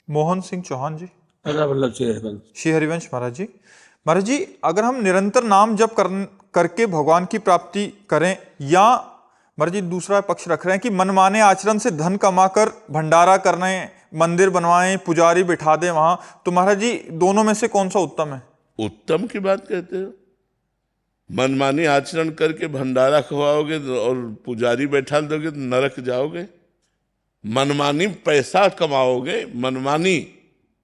मोहन सिंह चौहान जी। राजा वल्लभ श्री हरिवंश। श्री हरिवंश महाराज जी। महाराज जी, अगर हम निरंतर नाम जप करके भगवान की प्राप्ति करें, या महाराज जी दूसरा पक्ष रख रहे हैं कि मनमाने आचरण से धन कमाकर भंडारा करने, मंदिर बनवाएं, पुजारी बिठा दें वहां, तो महाराज जी दोनों में से कौन सा उत्तम है? उत्तम की बात कहते हो? मनमानी आचरण करके भंडारा खवाओगे और पुजारी बैठा दोगे तो नरक जाओगे। मनमानी पैसा कमाओगे, मनमानी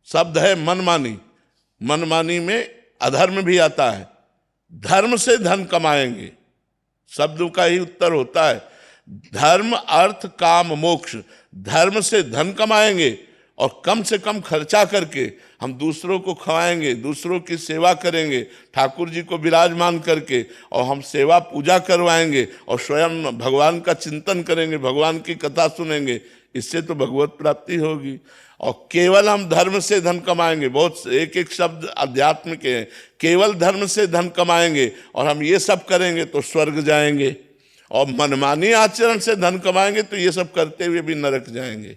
शब्द है मनमानी, मनमानी में अधर्म भी आता है। धर्म से धन कमाएंगे, शब्दों का ही उत्तर होता है। धर्म अर्थ काम मोक्ष, धर्म से धन कमाएंगे और कम से कम खर्चा करके हम दूसरों को खवाएंगे, दूसरों की सेवा करेंगे, ठाकुर जी को विराजमान करके, और हम सेवा पूजा करवाएंगे और स्वयं भगवान का चिंतन करेंगे, भगवान की कथा सुनेंगे। इससे तो भगवत प्राप्ति होगी। और केवल हम धर्म से धन कमाएंगे, बहुत एक एक शब्द अध्यात्म के हैं, केवल धर्म से धन कमाएंगे और हम ये सब करेंगे तो स्वर्ग जाएंगे, और मनमानी आचरण से धन कमाएंगे तो ये सब करते हुए भी नरक जाएंगे।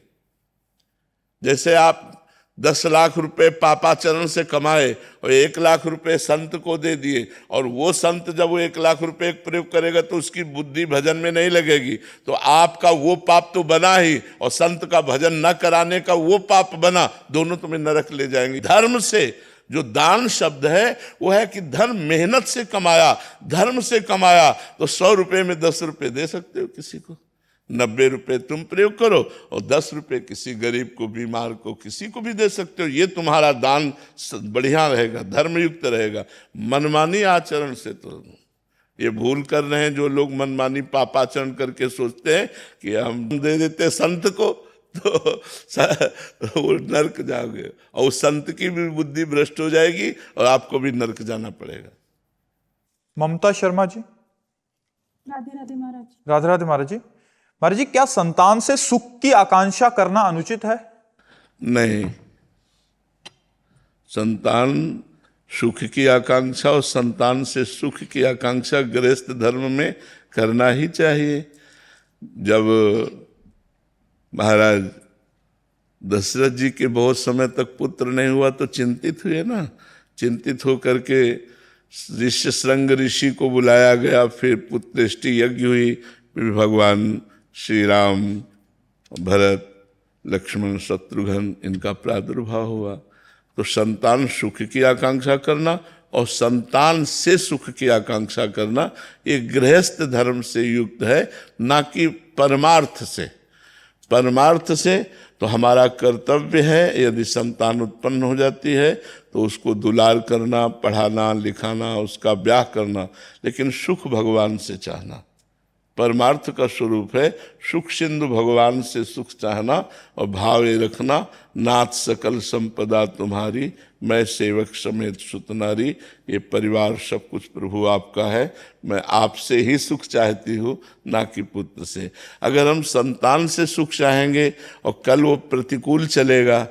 जैसे आप 10 लाख रुपए पापाचरण से कमाए और 1 लाख रुपए संत को दे दिए, और वो संत जब वो 1 लाख रुपए प्रयोग करेगा तो उसकी बुद्धि भजन में नहीं लगेगी, तो आपका वो पाप तो बना ही, और संत का भजन न कराने का वो पाप बना, दोनों तुम्हें नरक ले जाएंगे। धर्म से जो दान शब्द है वो है कि धन मेहनत से कमाया, धर्म से कमाया, तो 100 रुपए में 10 रुपए दे सकते हो किसी को, 90 रुपए तुम प्रयोग करो और 10 रुपए किसी गरीब को, बीमार को, किसी को भी दे सकते हो। ये तुम्हारा दान बढ़िया रहेगा, धर्मयुक्त रहेगा। मनमानी आचरण से तो ये भूल कर रहे हैं जो लोग मनमानी पापाचरण करके सोचते हैं कि हम दे देते संत को तो वो नरक जाओगे, और उस संत की भी बुद्धि भ्रष्ट हो जाएगी और आपको भी नरक जाना पड़ेगा। ममता शर्मा जी। राधे राधे महाराज। राधे राधे महाराज जी। महाराज जी, क्या संतान से सुख की आकांक्षा करना अनुचित है? नहीं, संतान सुख की आकांक्षा और संतान से सुख की आकांक्षा गृहस्थ धर्म में करना ही चाहिए। जब महाराज दशरथ जी के बहुत समय तक पुत्र नहीं हुआ तो चिंतित हुए ना, चिंतित होकर के ऋष्य श्रृंग ऋषि को बुलाया गया, फिर पुत्रेष्टि यज्ञ हुई, फिर भगवान श्री राम, भरत, लक्ष्मण, शत्रुघ्न इनका प्रादुर्भाव हुआ। तो संतान सुख की आकांक्षा करना और संतान से सुख की आकांक्षा करना ये गृहस्थ धर्म से युक्त है, ना कि परमार्थ से। परमार्थ से तो हमारा कर्तव्य है, यदि संतान उत्पन्न हो जाती है तो उसको दुलार करना, पढ़ाना, लिखाना, उसका ब्याह करना, लेकिन सुख भगवान से चाहना। परमार्थ का स्वरूप है सुख सिंधु भगवान से सुख चाहना और भावे रखना, नाथ सकल संपदा तुम्हारी, मैं सेवक समेत सुत नारी। ये परिवार सब कुछ प्रभु आपका है, मैं आपसे ही सुख चाहती हूँ, ना कि पुत्र से। अगर हम संतान से सुख चाहेंगे और कल वो प्रतिकूल चलेगा,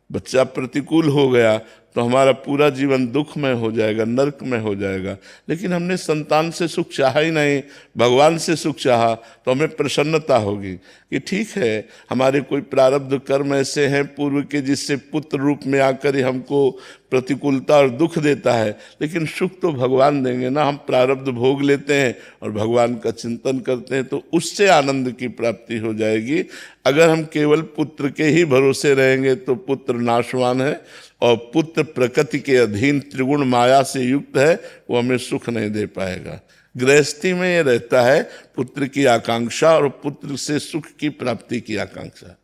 बच्चा प्रतिकूल हो गया, तो हमारा पूरा जीवन दुखमय हो जाएगा, नरक में हो जाएगा। लेकिन हमने संतान से सुख चाहा ही नहीं, भगवान से सुख चाहा, तो हमें प्रसन्नता होगी कि ठीक है, हमारे कोई प्रारब्ध कर्म ऐसे हैं पूर्व के जिससे पुत्र रूप में आकर ही हमको प्रतिकूलता और दुख देता है, लेकिन सुख तो भगवान देंगे ना। हम प्रारब्ध भोग लेते हैं और भगवान का चिंतन करते हैं तो उससे आनंद की प्राप्ति हो जाएगी। अगर हम केवल पुत्र के ही भरोसे रहेंगे तो पुत्र नाशवान है, और पुत्र प्रकृति के अधीन त्रिगुण माया से युक्त है, वो हमें सुख नहीं दे पाएगा। गृहस्थी में ये रहता है पुत्र की आकांक्षा और पुत्र से सुख की प्राप्ति की आकांक्षा।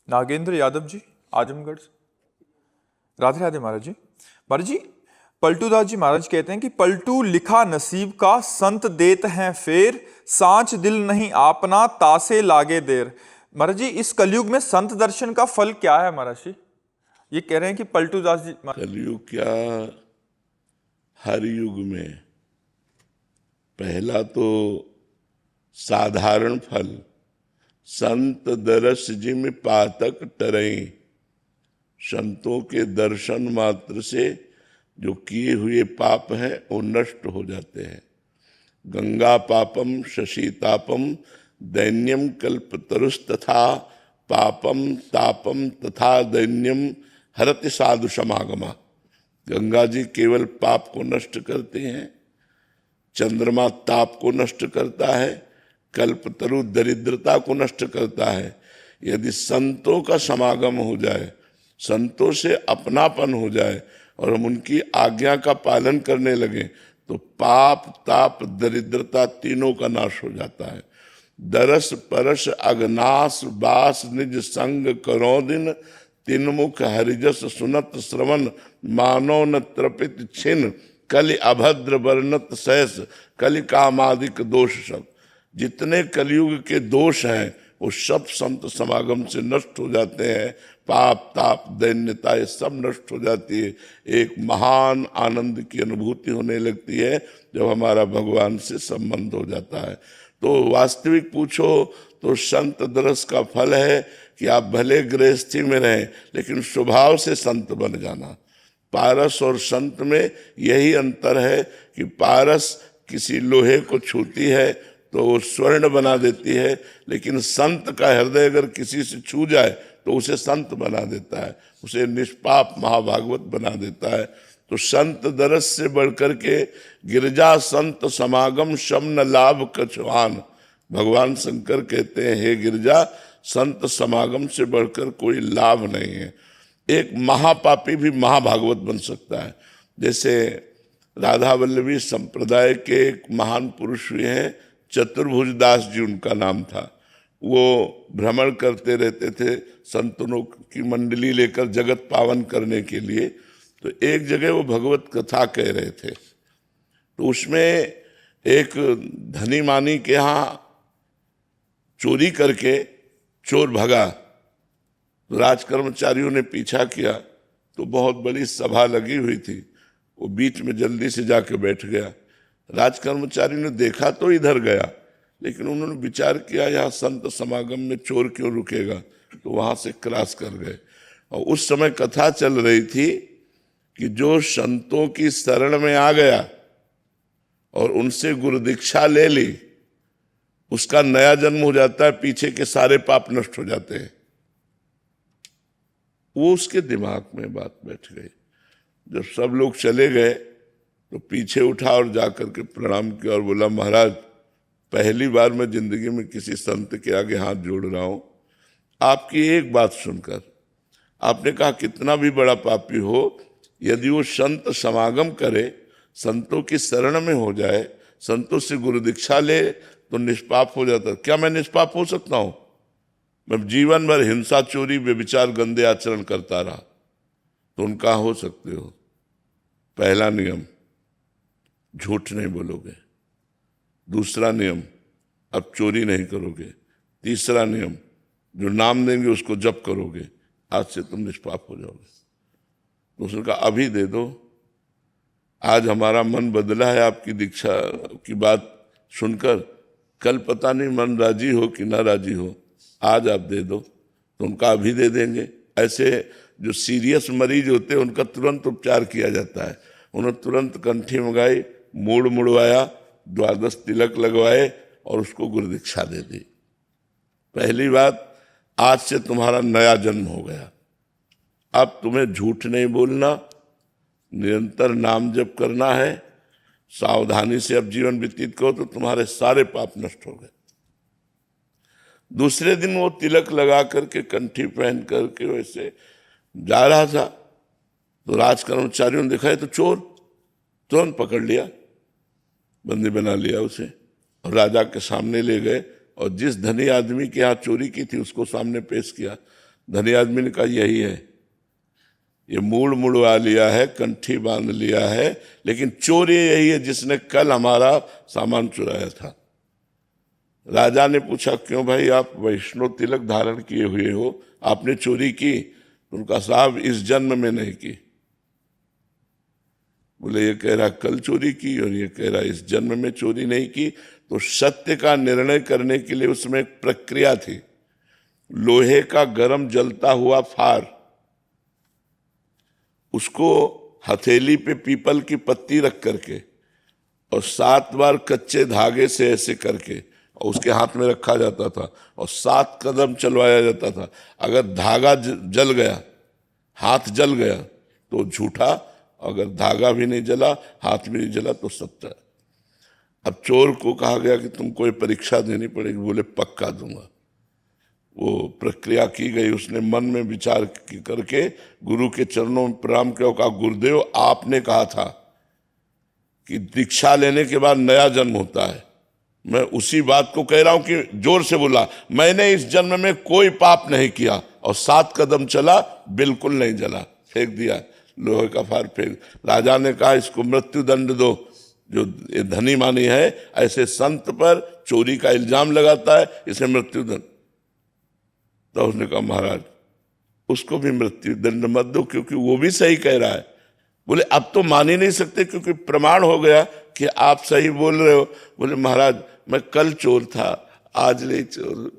नागेंद्र यादव जी, आजमगढ़ से। राधे राधे महाराज जी। महाराज जी, पलटूदास जी महाराज कहते हैं कि पलटू लिखा नसीब का, संत देत हैं फेर, सांच दिल नहीं आपना, तासे लागे देर। महाराज जी, इस कलयुग में संत दर्शन का फल क्या है महाराज जी? ये कह रहे हैं कि पलटूदास जी। कलयुग क्या, हर युग में पहला तो साधारण फल, संत दरस जिम पातक टरई। संतों के दर्शन मात्र से जो किए हुए पाप हैं वो नष्ट हो जाते हैं। गंगा पापम शशीतापम दैन्यम कल्पतरुस्तथा, पापम तापम तथा दैन्यम हरति साधु समागमा। गंगा जी केवल पाप को नष्ट करते हैं, चंद्रमा ताप को नष्ट करता है, कल्पतरु दरिद्रता को नष्ट करता है। यदि संतों का समागम हो जाए, संतों से अपनापन हो जाए और हम उनकी आज्ञा का पालन करने लगे तो पाप ताप दरिद्रता तीनों का नाश हो जाता है। दरस परस अगनास बास निज संग करो दिन, तिनमुख हरिजस सुनत श्रवण मानो न त्रपित छिन, कलि अभद्र वर्णत सहस कलि कामादिक दोष सब। जितने कलयुग के दोष हैं वो सब संत समागम से नष्ट हो जाते हैं। पाप ताप दैन्यता ये सब नष्ट हो जाती है। एक महान आनंद की अनुभूति होने लगती है जब हमारा भगवान से संबंध हो जाता है। तो वास्तविक पूछो तो संत दरस का फल है कि आप भले गृहस्थी में रहें लेकिन स्वभाव से संत बन जाना। पारस और संत में यही अंतर है कि पारस किसी लोहे को छूती है तो वो स्वर्ण बना देती है, लेकिन संत का हृदय अगर किसी से छू जाए तो उसे संत बना देता है, उसे निष्पाप महाभागवत बना देता है। तो संत दरस से बढ़कर के गिरजा संत समागम शम न लाभ कछुआन। भगवान शंकर कहते हैं, हे गिरजा, संत समागम से बढ़कर कोई लाभ नहीं है। एक महापापी भी महाभागवत बन सकता है। जैसे राधा वल्लभी संप्रदाय के एक महान पुरुष हुए हैं, चतुर्भुज दास जी उनका नाम था। वो भ्रमण करते रहते थे संतों की मंडली लेकर जगत पावन करने के लिए। तो एक जगह वो भगवत कथा कह रहे थे, तो उसमें एक धनी मानी के यहाँ चोरी करके चोर भगा। तो राज कर्मचारियों ने पीछा किया तो बहुत बड़ी सभा लगी हुई थी, वो बीच में जल्दी से जाके बैठ गया। राज कर्मचारी ने देखा तो इधर गया, लेकिन उन्होंने विचार किया यहाँ संत समागम में चोर क्यों रुकेगा, तो वहां से क्रॉस कर गए। और उस समय कथा चल रही थी कि जो संतों की शरण में आ गया और उनसे गुरु दीक्षा ले ली, उसका नया जन्म हो जाता है, पीछे के सारे पाप नष्ट हो जाते हैं। वो उसके दिमाग में बात बैठ गई। जब सब लोग चले गए तो पीछे उठा और जाकर के प्रणाम किया और बोला, महाराज, पहली बार मैं जिंदगी में किसी संत के आगे हाथ जोड़ रहा हूं। आपकी एक बात सुनकर, आपने कहा कितना भी बड़ा पापी हो, यदि वो संत समागम करे, संतों की शरण में हो जाए, संतों से गुरु दीक्षा ले तो निष्पाप हो जाता। क्या मैं निष्पाप हो सकता हूं? मैं जीवन भर हिंसा चोरी व्यभिचार गंदे आचरण करता रहा, तो उनका हो सकते हो। पहला नियम, झूठ नहीं बोलोगे। दूसरा नियम, अब चोरी नहीं करोगे। तीसरा नियम, जो नाम देंगे उसको जप करोगे, आज से तुम निष्पाप हो जाओगे। तो उसने कहा अभी दे दो, आज हमारा मन बदला है आपकी दीक्षा की बात सुनकर, कल पता नहीं मन राजी हो कि ना राजी हो, आज आप दे दो। तो उनका अभी दे देंगे। ऐसे जो सीरियस मरीज होते हैं उनका तुरंत उपचार किया जाता है। उन्होंने तुरंत कंठी मंगाई, मूड मुड़वाया, 12 तिलक लगवाए और उसको गुरु दीक्षा दे दी। पहली बात, आज से तुम्हारा नया जन्म हो गया। अब तुम्हें झूठ नहीं बोलना, निरंतर नाम जप करना है, सावधानी से अब जीवन व्यतीत करो तो तुम्हारे सारे पाप नष्ट हो गए। दूसरे दिन वो तिलक लगा करके कंठी पहन करके वैसे जा रहा था, तो राज कर्मचारियों ने देखा है तो चोर, तुरंत पकड़ लिया, बंदी बना लिया उसे और राजा के सामने ले गए और जिस धनी आदमी के यहाँ चोरी की थी उसको सामने पेश किया। धनी आदमी ने कहा यही है, ये मूड मुड़वा लिया है, कंठी बांध लिया है, लेकिन चोर यही है जिसने कल हमारा सामान चुराया था। राजा ने पूछा, क्यों भाई, आप वैष्णव तिलक धारण किए हुए हो, आपने चोरी की? उनका साहब इस जन्म में नहीं की। बोले ये कह रहा कल चोरी की और ये कह रहा इस जन्म में चोरी नहीं की। तो सत्य का निर्णय करने के लिए उसमें एक प्रक्रिया थी। लोहे का गरम जलता हुआ फार, उसको हथेली पे पीपल की पत्ती रख करके और 7 बार कच्चे धागे से ऐसे करके और उसके हाथ में रखा जाता था और 7 कदम चलवाया जाता था। अगर धागा जल गया हाथ जल गया तो झूठा, अगर धागा भी नहीं जला, हाथ भी नहीं जला तो सच्चा। अब चोर को कहा गया कि तुम कोई परीक्षा देनी पड़ेगी, बोले पक्का दूंगा। वो प्रक्रिया की गई, उसने मन में विचार करके गुरु के चरणों में प्रणाम किया, कहा गुरुदेव आपने कहा था कि दीक्षा लेने के बाद नया जन्म होता है, मैं उसी बात को कह रहा हूं कि जोर से बोला, मैंने इस जन्म में कोई पाप नहीं किया, और 7 कदम चला, बिल्कुल नहीं जला, फेंक दिया, लोहे का फार फेंक। राजा ने कहा इसको मृत्यु दंड दो, जो ये धनी मानी है ऐसे संत पर चोरी का इल्जाम लगाता है, इसे मृत्यु दंड। तो उसने कहा महाराज उसको भी मृत्यु दंड मत दो, क्योंकि वो भी सही कह रहा है। बोले अब तो मान ही नहीं सकते क्योंकि प्रमाण हो गया कि आप सही बोल रहे हो। बोले महाराज मैं कल चोर था, आज नहीं चोर,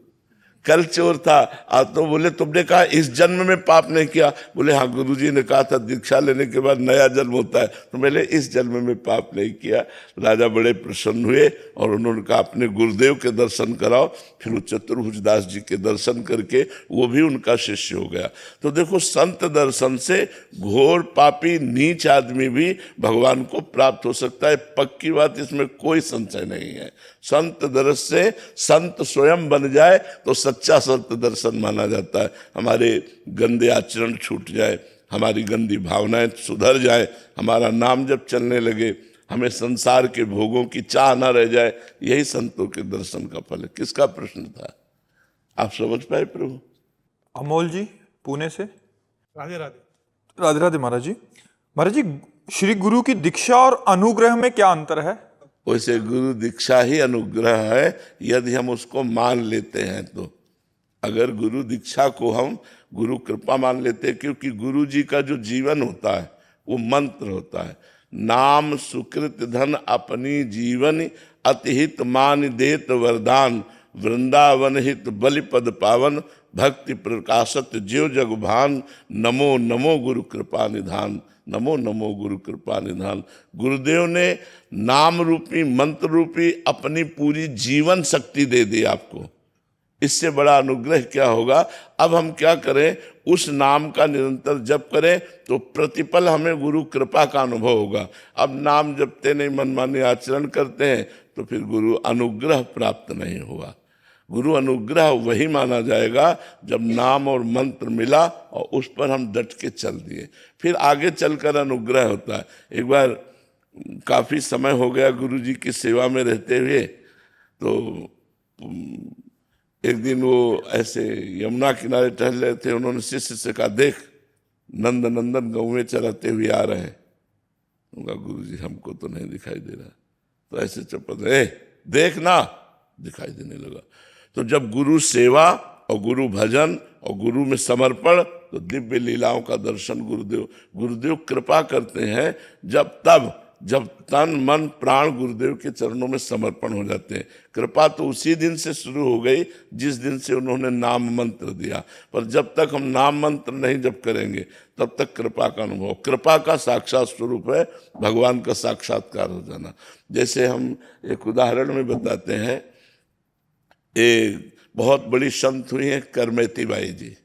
कल चोर था आज। तो बोले तुमने कहा इस जन्म में पाप नहीं किया। बोले हाँ गुरुजी ने कहा था दीक्षा लेने के बाद नया जन्म होता है, तो मैंने इस जन्म में पाप नहीं किया। राजा बड़े प्रसन्न हुए और उन्होंने कहा अपने गुरुदेव के दर्शन कराओ। फिर वो चतुर्भुज दास जी के दर्शन करके वो भी उनका शिष्य हो गया। तो देखो संत दर्शन से घोर पापी नीच आदमी भी भगवान को प्राप्त हो सकता है, पक्की बात, इसमें कोई संशय नहीं है। संत दर्शन से संत स्वयं बन जाए तो सच्चा संत दर्शन माना जाता है। हमारे गंदे आचरण छूट जाए, हमारी गंदी भावनाएं सुधर जाए, हमारा नाम जब चलने लगे, हमें संसार के भोगों की चाह न रह जाए, यही संतों के दर्शन का फल है। किसका प्रश्न था, आप समझ पाए प्रभु? अमोल जी पुणे से। राधे राधे। राधे राधे महाराज जी। महाराज जी श्री गुरु की दीक्षा और अनुग्रह में क्या अंतर है? वैसे गुरु दीक्षा ही अनुग्रह है यदि हम उसको मान लेते हैं तो। अगर गुरु दीक्षा को हम गुरु कृपा मान लेते हैं, क्योंकि गुरु जी का जो जीवन होता है वो मंत्र होता है, नाम सुकृत धन अपनी जीवन अतिहित मान देत वरदान, वृंदावन हित बलिपद पावन, भक्ति प्रकाशत ज्यो जग भान, नमो नमो गुरु कृपा निधान, नमो नमो गुरु कृपा निधान। गुरुदेव ने नाम रूपी मंत्र रूपी अपनी पूरी जीवन शक्ति दे दी आपको। इससे बड़ा अनुग्रह क्या होगा? अब हम क्या करें? उस नाम का निरंतर जप करें तो प्रतिपल हमें गुरु कृपा का अनुभव होगा। अब नाम जपते नहीं, मनमानी आचरण करते हैं तो फिर गुरु अनुग्रह प्राप्त नहीं हुआ। गुरु अनुग्रह वही माना जाएगा जब नाम और मंत्र मिला और उस पर हम डट के चल दिए, फिर आगे चलकर अनुग्रह होता है। एक बार काफ़ी समय हो गया गुरु जी की सेवा में रहते हुए, तो एक दिन वो ऐसे यमुना किनारे टहल रहे थे। उन्होंने शिष्य से कहा देख नंद नंदन गौवें चराते हुए आ रहे हैं। उनका गुरु जी हमको तो नहीं दिखाई दे रहा। तो ऐसे चुप देख ना, दिखाई देने लगा। तो जब गुरु सेवा और गुरु भजन और गुरु में समर्पण, तो दिव्य लीलाओं का दर्शन गुरुदेव कृपा करते हैं जब तन मन प्राण गुरुदेव के चरणों में समर्पण हो जाते हैं। कृपा तो उसी दिन से शुरू हो गई जिस दिन से उन्होंने नाम मंत्र दिया। पर जब तक हम नाम मंत्र नहीं जप करेंगे तब तक कृपा का अनुभव, कृपा का साक्षात स्वरूप है भगवान का साक्षात्कार हो जाना। जैसे हम एक उदाहरण में बताते हैं, एक बहुत बड़ी संत हुई हैं करमेती बाई जी।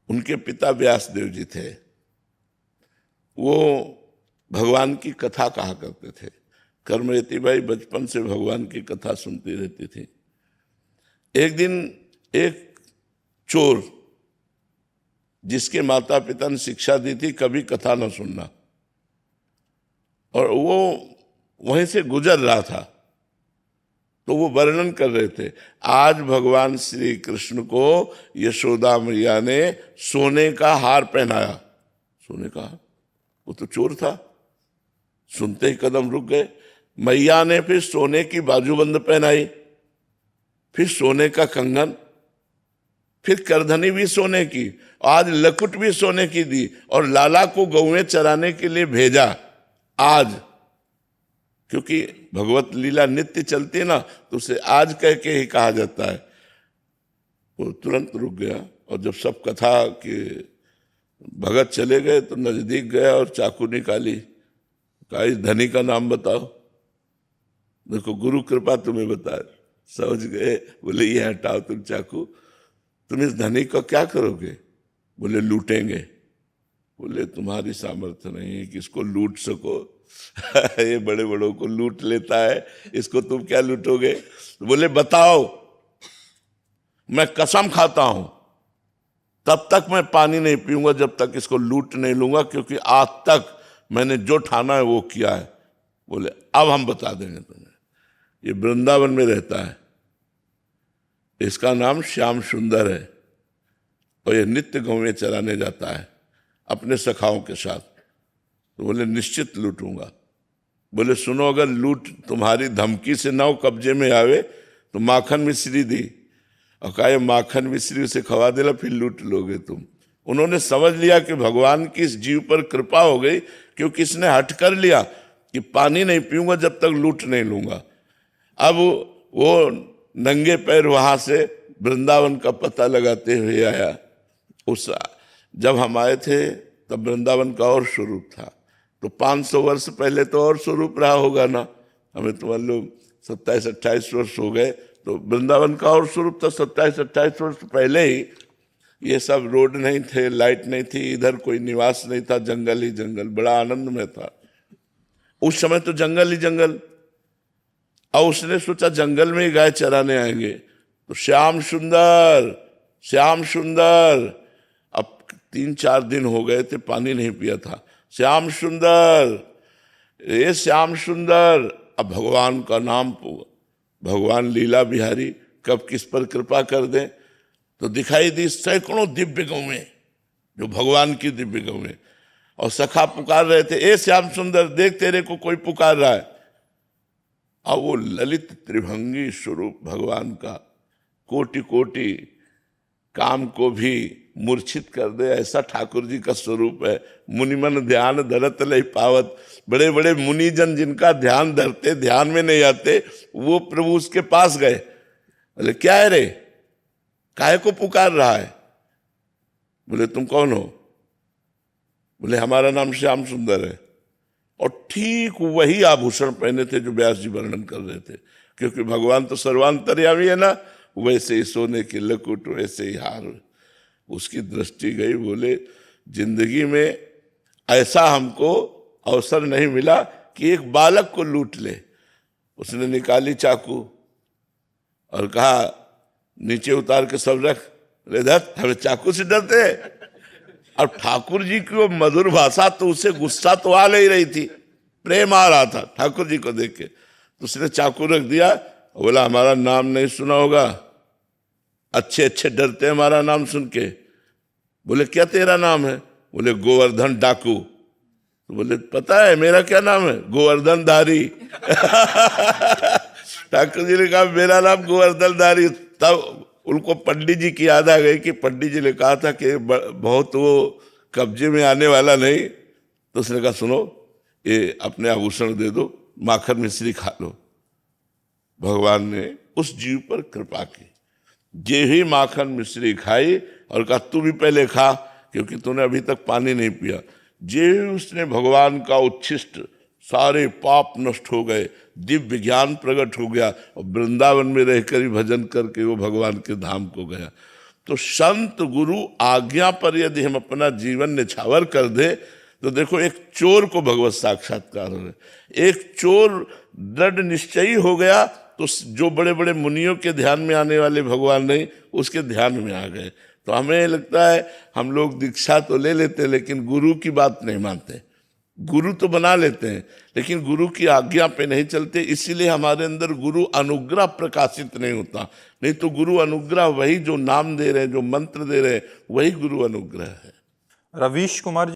उनके पिता व्यासदेव जी थे। वो भगवान की कथा कहा करते थे। करमेती बाई बचपन से भगवान की कथा सुनती रहती थी। एक दिन एक चोर, जिसके माता पिता ने शिक्षा दी थी कभी कथा न सुनना, और वो वहीं से गुजर रहा था, तो वो वर्णन कर रहे थे, आज भगवान श्री कृष्ण को यशोदा मैया ने सोने का हार पहनाया। सोने का हार? वो तो चोर था। सुनते ही कदम रुक गए। मैया ने फिर सोने की बाजूबंद पहनाई, फिर सोने का कंगन, फिर करधनी भी सोने की, आज लकुट भी सोने की दी, और लाला को गौएं चराने के लिए भेजा आज, क्योंकि भगवत लीला नित्य चलती है ना, तो उसे आज कह के ही कहा जाता है। वो तुरंत रुक गया, और जब सब कथा के भगत चले गए तो नजदीक गया और चाकू निकाली। कहा इस धनी का नाम बताओ। देखो गुरु कृपा तुम्हें बता, समझ गए। बोले ये हटाओ तुम चाकू, तुम इस धनी को क्या करोगे? बोले लूटेंगे। बोले तुम्हारी सामर्थ्य नहीं है कि इसको लूट सको। ये बड़े बड़ों को लूट लेता है, इसको तुम क्या लूटोगे? बोले बताओ, मैं कसम खाता हूं तब तक मैं पानी नहीं पीऊंगा जब तक इसको लूट नहीं लूंगा, क्योंकि आज तक मैंने जो ठाना है वो किया है। बोले अब हम बता देंगे तुम्हें। ये वृंदावन में रहता है, इसका नाम श्याम सुंदर है, और ये नित्य गौवें चराने जाता है अपने सखाओं के साथ। तो बोले निश्चित लूटूंगा। बोले सुनो, अगर लूट तुम्हारी धमकी से ना कब्जे में आवे तो माखन मिश्री दी, और कहा ये माखन मिश्री उसे खवा देला, फिर लूट लोगे तुम। उन्होंने समझ लिया कि भगवान की इस जीव पर कृपा हो गई, क्योंकि इसने हट कर लिया कि पानी नहीं पीऊंगा जब तक लूट नहीं लूंगा। अब वो नंगे पैर वहां से वृंदावन का पता लगाते हुए आया। उस जब हम आए थे तब वृंदावन का और स्वरूप था, तो 500 वर्ष पहले तो और स्वरूप रहा होगा ना। हमें तो मान लो 27-28 वर्ष हो गए, तो वृंदावन का और स्वरूप था। 27-28 वर्ष पहले ही ये सब रोड नहीं थे, लाइट नहीं थी, इधर कोई निवास नहीं था, जंगल ही जंगल, बड़ा आनंद में था उस समय तो जंगल ही जंगल। और उसने सोचा जंगल में ही गाय चराने आएंगे, तो श्याम सुंदर श्याम सुंदर। अब 3-4 दिन हो गए थे, पानी नहीं पिया था। श्याम सुंदर, ये श्याम सुंदर। अब भगवान का नाम, भगवान लीला बिहारी कब किस पर कृपा कर दें, तो दिखाई दी सैकड़ों दिव्य गौवें, जो भगवान की दिव्य गौवें। और सखा पुकार रहे थे, ए श्याम सुंदर देख तेरे को कोई पुकार रहा है। और वो ललित त्रिभंगी स्वरूप भगवान का कोटि कोटि काम को भी मूर्छित कर दे, ऐसा ठाकुर जी का स्वरूप है। मुनिमन ध्यान धरत लय पावत। बड़े बड़े मुनिजन जिनका ध्यान धरते, ध्यान में नहीं आते, वो प्रभु उसके पास गए। बोले क्या है रे, काहे को पुकार रहा है? बोले तुम कौन हो? बोले हमारा नाम श्याम सुंदर है। और ठीक वही आभूषण पहने थे जो व्यास जी वर्णन कर रहे थे, क्योंकि भगवान तो सर्वांतर्यामी है ना। वैसे ही सोने के लकुट, वैसे ही हार। उसकी दृष्टि गई। बोले जिंदगी में ऐसा हमको अवसर नहीं मिला कि एक बालक को लूट ले। उसने निकाली चाकू और कहा नीचे उतार के सब रख। ले धत, हमें चाकू से डरते हैं। अब ठाकुर जी की वो मधुर भाषा, तो उसे गुस्सा तो आ नहीं रही थी, प्रेम आ रहा था ठाकुर जी को देख के। तो उसने चाकू रख दिया, बोला हमारा नाम नहीं सुना होगा, अच्छे अच्छे डरते हैं हमारा नाम सुन के। बोले क्या तेरा नाम है? बोले गोवर्धन डाकू। तो बोले पता है मेरा क्या नाम है? गोवर्धन धारी। ठाकुर जी ने कहा मेरा नाम गोवर्धन धारी। तब उनको पंडित जी की याद आ गई कि पंडित जी ने कहा था कि बहुत वो कब्जे में आने वाला नहीं। तो उसने कहा सुनो, ये अपने आभूषण दे दो, माखन मिश्री खा लो। भगवान ने उस जीव पर कृपा की। जे ही माखन मिश्री खाई और कहा तू भी पहले खा, क्योंकि तूने अभी तक पानी नहीं पिया। जे ही उसने भगवान का उच्छिष्ट, सारे पाप नष्ट हो गए, दिव्य ज्ञान प्रकट हो गया, और वृंदावन में रहकर ही भजन करके वो भगवान के धाम को गया। तो संत गुरु आज्ञा पर यदि हम अपना जीवन निछावर कर दे, तो देखो एक चोर को भगवत साक्षात्कार हो रहे। एक चोर दृढ़ निश्चयी हो गया, तो जो बड़े बड़े मुनियों के ध्यान में आने वाले भगवान नहीं, उसके ध्यान में आ गए। तो हमें लगता है हम लोग दीक्षा तो ले लेते हैं, लेकिन गुरु की बात नहीं मानते। गुरु तो बना लेते हैं, लेकिन गुरु की आज्ञा पे नहीं चलते। इसीलिए हमारे अंदर गुरु अनुग्रह प्रकाशित नहीं होता। नहीं तो गुरु अनुग्रह वही जो नाम दे रहे हैं, जो मंत्र दे रहे हैं, वही गुरु अनुग्रह है। रवीश कुमार